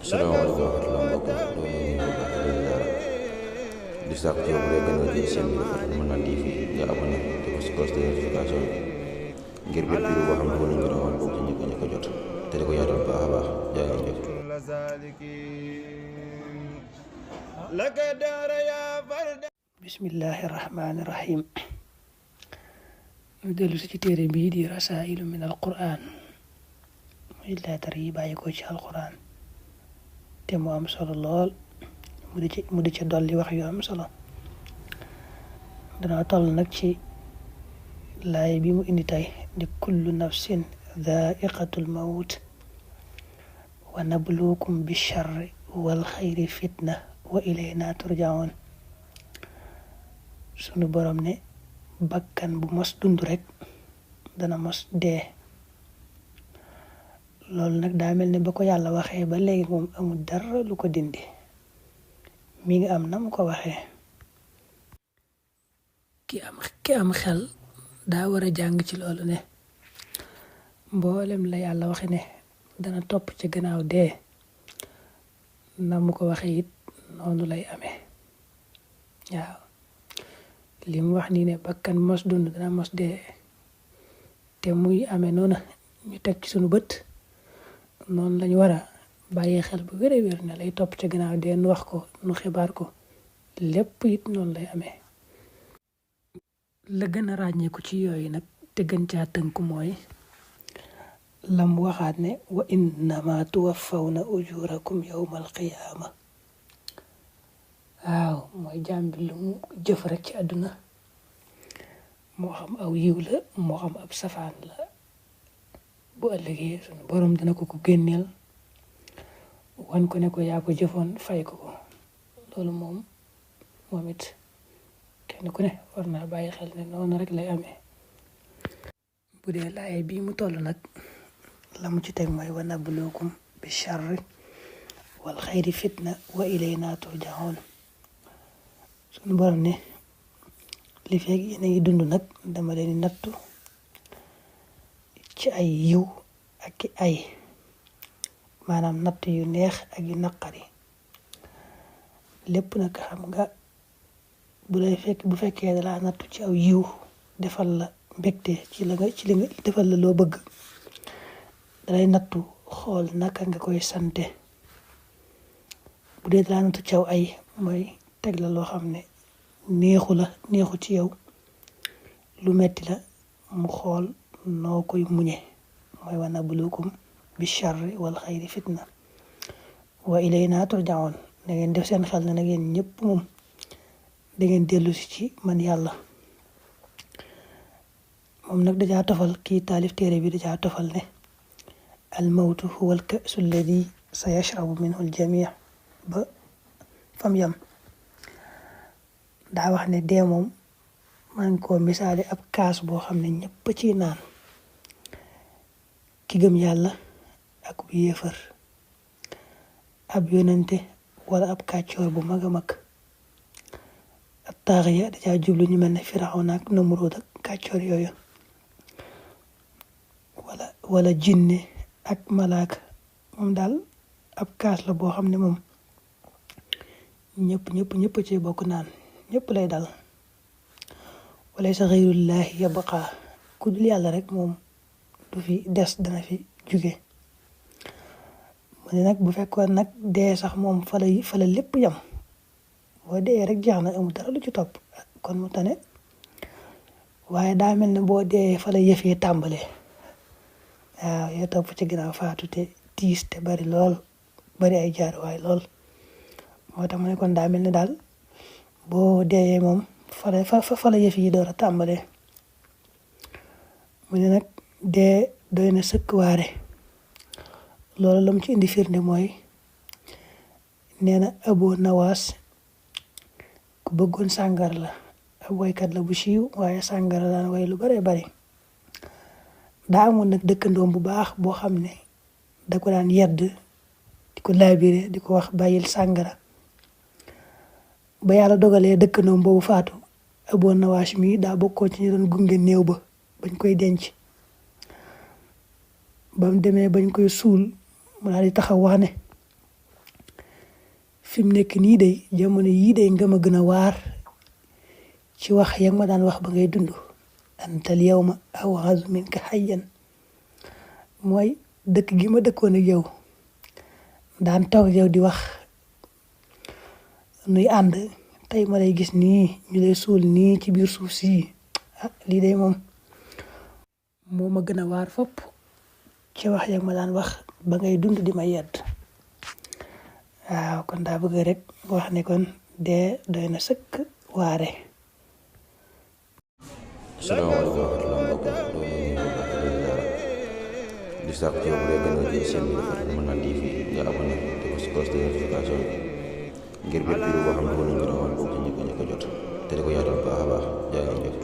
salaamaaleykum wa rahmatulah mbokk mi loolu ñu ngi baax di ziara di sàkk ci yow bu dee gën a jël seen bi dafa mën naa TV nga abonné te ko si cloche de notification ngir bépp vidéo boo xam ne wala ñu rawal boobu ci njëkk a jot te di ko yaatal bu baax a baax jaa ngeen jëf. bismillahi rahmaani rahim. ñu dellu si ci téere bii di rasailu min alquran muy leetar yi bàyyi ko ci alquran te mu am solo lool mu di ci dolli wax yu am solo. dana toll nag ci laay bi mu indi tey di kullu nafsin dhaiqatul mawt wa nabluukum bi charri wal xayri fitna wa ilayna turjaun. sunu borom ne bakkan bu mos dund rek dana mos dee. loolu nag daa mel ne ba ko yàlla waxee ba léegi moom amul dara lu ko dindi, mi ngi am na mu ko waxee. ki am xel daa war a jàng ci loolu ne mboolem la yàlla waxe ne dana topp ci gannaaw dee, na mu ko waxee it noonu lay amee. waaw li mu wax nii ne bakkan mos dund dana mos dee te muy amee noonu ñu teg ci sunu bët, noonu lañu war a bàyyi xel bu wér a wér ne lay topp ci gannaaw dee nu wax ko nu xibaar ko lépp it noonu lay amee. la gën a ràññeeku ci yooyu nag te gën caa tënku mooy lam waxaat ne wa innama tuwaffawna ujurakum yawmal qiyaama. waaw mooy jaam bi lu mu jëf rek ci àdduna, moo xam aw yiw la moo xam ab safaan la, bu ëllëgee sunu borom dina ko génneel wan ko ne ko yaa ko jëfoon fay ko. loolu moom it kenn ku ne war naa bàyyi xel ne noonu rek lay amee. bu dee laay bii mu toll nag la mu ci teg mooy wa nabluukum bi charri wal xayri fitna wa ilayna turjaun. sunu borom ne li fekk yéen a ngi dund nag dama leen nattu ci ay yiw ak ay maanaam natt yu neex ak yu naqari lépp nag xam nga bu fekkee da laa nattu ci aw yiw defal la mbégte ci li nga defal la loo bëgg, dalay nattu xool naka nga koy sante. bu dee da laa nattu ci aw ay mooy teg la loo xam ne neexu ci yow, lu metti la, mu xool noo koy muñe. mooy wa nabluukum bi charri wal xayri fitna wa ilayna turjaun. da ngeen def seen xel ne na ngeen ñëpp moom da ngeen dellu si ci man yàlla. moom nag dajaa tofal kii taalif téere bi dajaa tofal ne al mawtu huwa al ka'su alladi sa yashrabu minhu al jamii ba fam yam. daa wax ne dee moom maa ngi ko misaale ab kaas boo xam ne ñëpp ci naan, ki gëm yàlla ak bu yéefar, ab yonente wala ab kàccoor bu mag a mag. ab taaxiya dajaa jublu ñu mel ne Firawna ak Namruud ak kàccoor yooyu, wala jinne ak malaaka. moom daal ab kaas la boo xam ne moom ñëpp ci bokk naan, ñëpp lay dal. walaysa xayrullaahi yabqa. ku dul yàlla rek moom du fi des, dana fi jóge. mu ne nag bu fekkoon nag dee sax moom fa la lépp yam, boo dee rek jeex na, amul dara lu ci topp, kon mu tane. waaye daa mel ne boo dee fa la yëf yi tàmbalee. waaw yoo topp ci ginnaaw faatu te tiis te bari lool, bari ay jaaruwaay lool. moo tax mu ne kon daa mel ne daal boo dee moom fa la yëf yi door a tàmbalee. mu ne nag dee doy na sëkk waare. loolu la mu ci indi firnde mooy nee na Abu Nawaas ku bëggoon sàngara la, ab waykat la bu siiw, waaye sàngara daan way lu bare bari. daa amoon nag dëkkandoom bu baax boo xam ne da ko daan yedd, di ko laabire, di ko wax bàyyil sàngara. ba yàlla dogalee dëkkandoom boobu faatu, Abu Nawaas mi daa bokkoon ci ñu doon gunge néew ba bañ koy denc. ba mu demee bañ koy suul mu daal di taxaw wax ne fi mu nekk nii day jamono yii day nga ma gën a waar ci wax ya ma daan wax ba ngay dund antal yawma aw'azu minka hayyan mooy dëkk gi ma dëkkoon ak yow daan toog yow di wax nuy ànd tey ma lay gis nii ñu lay suul nii ci biir suuf si lii day moom moo ma gën a waar fopp ci wax ya ma daan wax ba ngay dund di ma yedd waaw kon daa bëgg rek wax ne kon dee doy na sëkk waare. salaamaaleykum wa rahmatulah mbokk di sàkk ci yow bu dee gën a jël seen bi dafa Manane TV nga abonné te ko si cloche de notification ngir bépp vidéo boo xam ne nañ ko rawal bokk ci ñi ko jot te di ko yaatal baax a baax jaa ngeen jëf